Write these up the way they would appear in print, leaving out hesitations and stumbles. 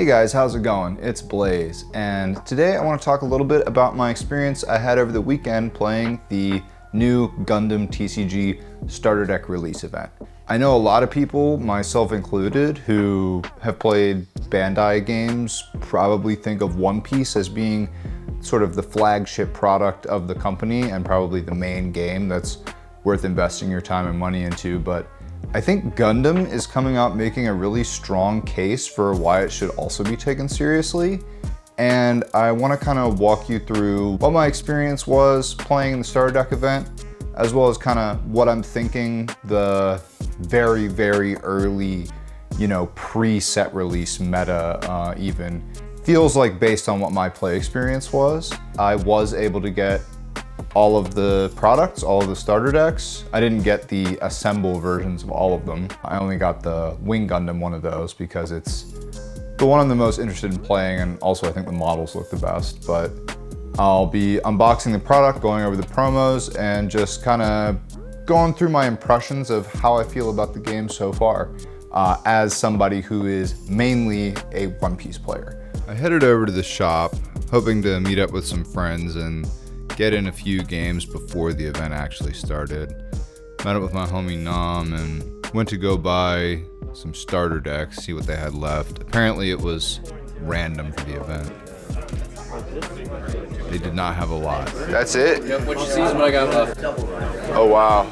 Hey guys, how's it going? It's Blaze, and today I want to talk a little bit about my experience I had over the weekend playing the new Gundam TCG starter deck release event. I know a lot of people, myself included, who have played Bandai games probably think of One Piece as being sort of the flagship product of the company and probably the main game that's worth investing your time and money into, but I think Gundam is coming out making a really strong case for why it should also be taken seriously. And I want to kind of walk you through what my experience was playing in the starter deck event, as well as kind of what I'm thinking the very, very early, pre-set release meta even feels like based on what my play experience was. I was able to get all of the products, all of the starter decks. I didn't get the assemble versions of all of them. I only got the Wing Gundam one of those because it's the one I'm the most interested in playing, and also I think the models look the best. But I'll be unboxing the product, going over the promos, and just kind of going through my impressions of how I feel about the game so far, as somebody who is mainly a One Piece player. I headed over to the shop, hoping to meet up with some friends and get in a few games before the event actually started. Met up with my homie Nam and went to go buy some starter decks, see what they had left. Apparently it was random for the event. They did not have a lot. That's it? Yep, what you see is what I got left. Oh wow.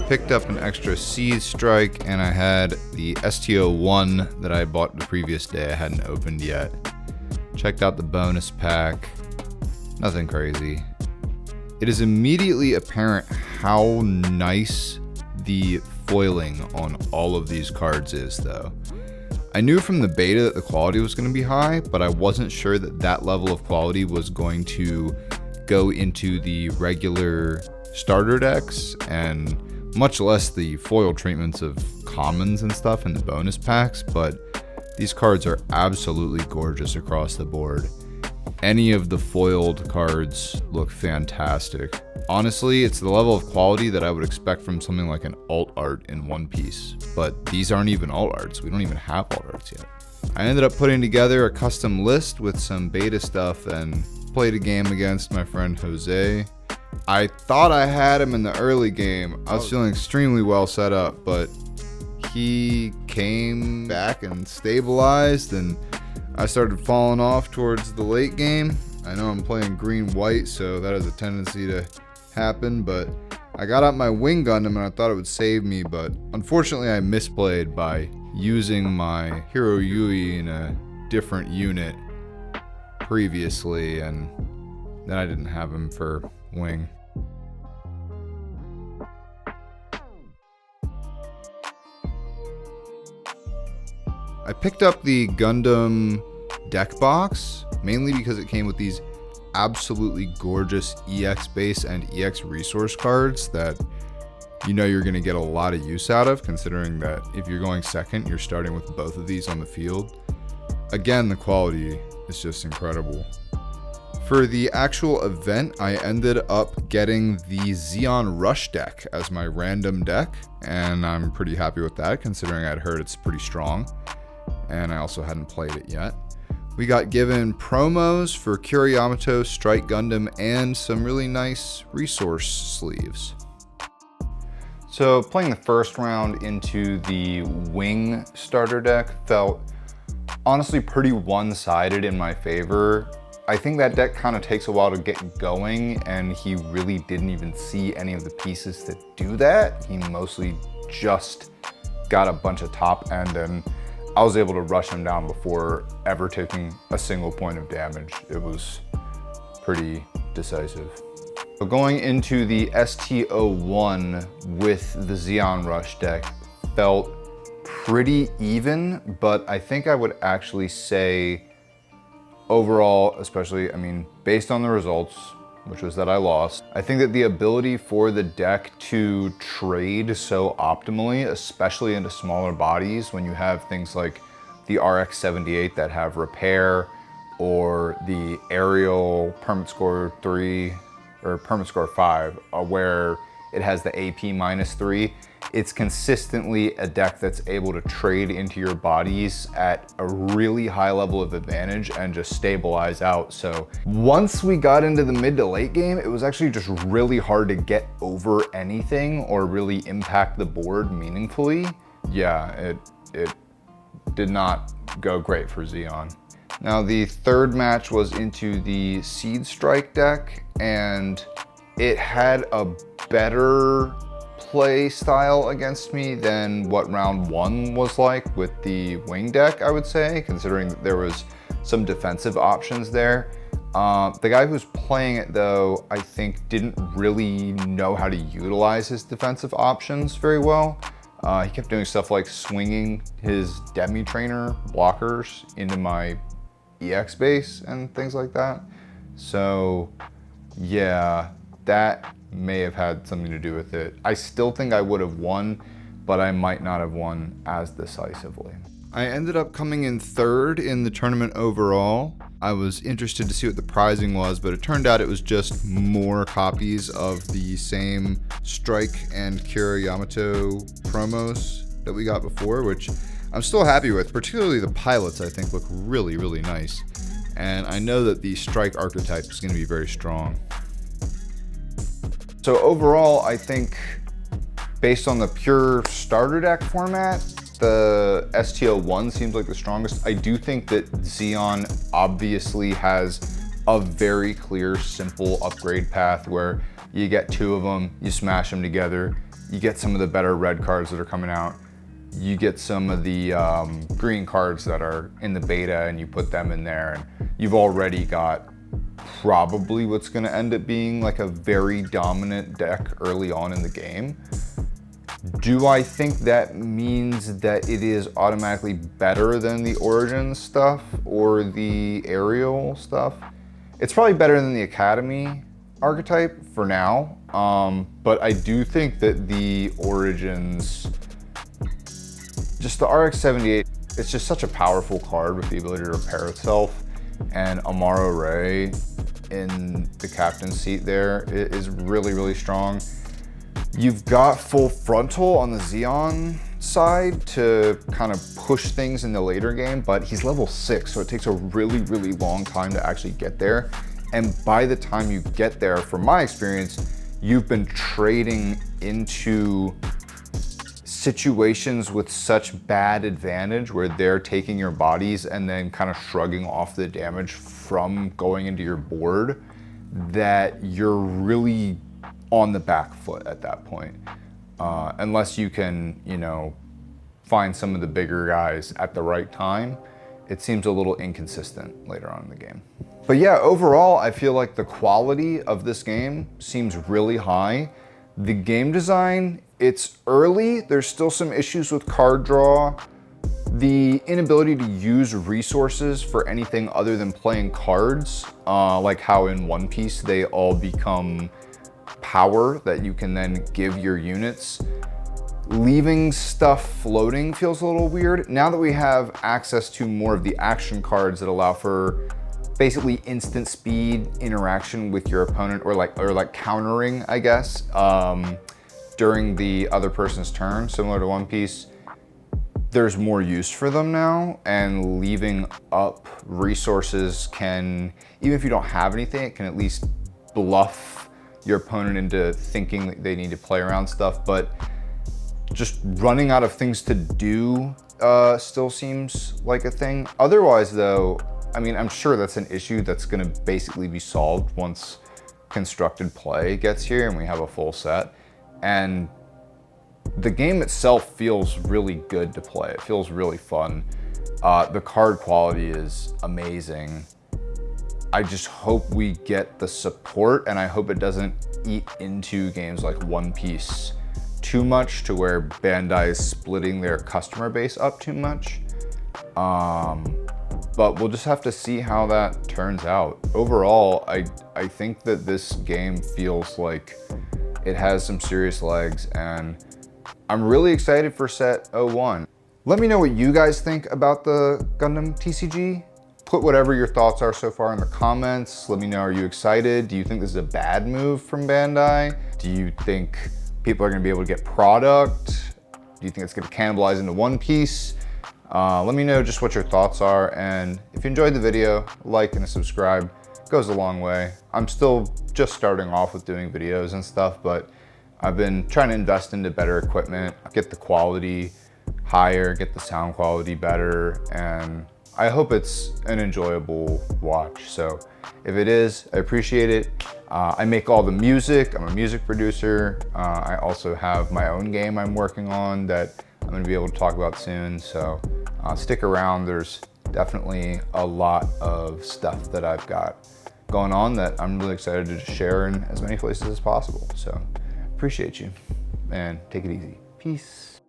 Picked up an extra Seed Strike, and I had the STO1 that I bought the previous day I hadn't opened yet. Checked out the bonus pack. Nothing crazy. It is immediately apparent how nice the foiling on all of these cards is, though. I knew from the beta that the quality was going to be high, but I wasn't sure that that level of quality was going to go into the regular starter decks, and much less the foil treatments of commons and stuff in the bonus packs, but these cards are absolutely gorgeous across the board. Any of the foiled cards look fantastic. Honestly, it's the level of quality that I would expect from something like an alt art in One Piece, but these aren't even alt arts. We don't even have alt arts yet. I ended up putting together a custom list with some beta stuff and played a game against my friend Jose. I thought I had him in the early game. I was feeling extremely well set up, but he came back and stabilized, and I started falling off towards the late game. I know I'm playing green-white, so that has a tendency to happen, but I got out my Wing Gundam and I thought it would save me, but unfortunately I misplayed by using my Hero Yui in a different unit previously, and then I didn't have him for Wing. I picked up the Gundam deck box mainly because it came with these absolutely gorgeous EX base and EX resource cards that you're going to get a lot of use out of, considering that if you're going second, you're starting with both of these on the field. Again, the quality is just incredible. For the actual event, I ended up getting the Zeon Rush deck as my random deck, and I'm pretty happy with that considering I'd heard it's pretty strong. And I also hadn't played it yet. We got given promos for Kuriyamato, Strike Gundam, and some really nice resource sleeves. So playing the first round into the Wing starter deck felt honestly pretty one-sided in my favor. I think that deck kind of takes a while to get going, and he really didn't even see any of the pieces that do that. He mostly just got a bunch of top end, and I was able to rush him down before ever taking a single point of damage. It was pretty decisive. So going into the STO1 with the Zeon Rush deck felt pretty even, but I think I would actually say overall, especially, based on the results, which was that I lost, I think that the ability for the deck to trade so optimally, especially into smaller bodies, when you have things like the RX-78 that have repair, or the aerial Permit Score 3 or Permit Score 5, where it has the AP -3. It's consistently a deck that's able to trade into your bodies at a really high level of advantage and just stabilize out. So once we got into the mid to late game, it was actually just really hard to get over anything or really impact the board meaningfully. Yeah, it did not go great for Xeon. Now the third match was into the Seed Strike deck, and it had a better play style against me than what round one was like with the wing deck, I would say, considering that there was some defensive options there. The guy who's playing it though, I think didn't really know how to utilize his defensive options very well. He kept doing stuff like swinging his Demi Trainer blockers into my EX base and things like that. So yeah, that may have had something to do with it. I still think I would have won, but I might not have won as decisively. I ended up coming in third in the tournament overall. I was interested to see what the prizing was, but it turned out it was just more copies of the same Strike and Kira Yamato promos that we got before, which I'm still happy with. Particularly the pilots, I think, look really, really nice. And I know that the Strike archetype is going to be very strong. So overall, I think based on the pure starter deck format, the STO1 seems like the strongest. I do think that Xeon obviously has a very clear, simple upgrade path where you get two of them, you smash them together, you get some of the better red cards that are coming out, you get some of the green cards that are in the beta and you put them in there, and you've already got probably what's going to end up being like a very dominant deck early on in the game. Do I think that means that it is automatically better than the Origins stuff or the Aerial stuff? It's probably better than the Academy archetype for now, but I do think that the Origins, just the RX-78, it's just such a powerful card with the ability to repair itself, and Amaro Ray in the captain's seat there is really, really strong. You've got full frontal on the Xeon side to kind of push things in the later game, but he's level 6, so it takes a really, really long time to actually get there. And by the time you get there, from my experience, you've been trading into situations with such bad advantage where they're taking your bodies and then kind of shrugging off the damage from going into your board that you're really on the back foot at that point. Unless you can, you know, find some of the bigger guys at the right time, it seems a little inconsistent later on in the game. But yeah, overall, I feel like the quality of this game seems really high. The game design, it's early. There's still some issues with card draw. The inability to use resources for anything other than playing cards, like how in One Piece they all become power that you can then give your units. Leaving stuff floating feels a little weird. Now that we have access to more of the action cards that allow for basically instant speed interaction with your opponent, or like countering, I guess, during the other person's turn, similar to One Piece, there's more use for them now, and leaving up resources can, even if you don't have anything, it can at least bluff your opponent into thinking that they need to play around stuff. But just running out of things to do still seems like a thing. Otherwise though, I mean, I'm sure that's an issue that's gonna basically be solved once constructed play gets here and we have a full set. And the game itself feels really good to play. It feels really fun. The card quality is amazing. I just hope we get the support, and I hope it doesn't eat into games like One Piece too much to where Bandai is splitting their customer base up too much. But we'll just have to see how that turns out. Overall, I think that this game feels like it has some serious legs, and I'm really excited for set 01. Let me know what you guys think about the Gundam TCG. Put whatever your thoughts are so far in the comments. Let me know, are you excited? Do you think this is a bad move from Bandai? Do you think people are gonna be able to get product? Do you think it's gonna cannibalize into one piece? Let me know just what your thoughts are, and if you enjoyed the video, a like and a subscribe goes a long way. I'm still just starting off with doing videos and stuff, but I've been trying to invest into better equipment, get the quality higher, get the sound quality better, and I hope it's an enjoyable watch. So if it is, I appreciate it. I make all the music. I'm a music producer. I also have my own game I'm working on that I'm gonna be able to talk about soon. So stick around. There's definitely a lot of stuff that I've got going on that I'm really excited to share in as many places as possible. So appreciate you, and take it easy. Peace.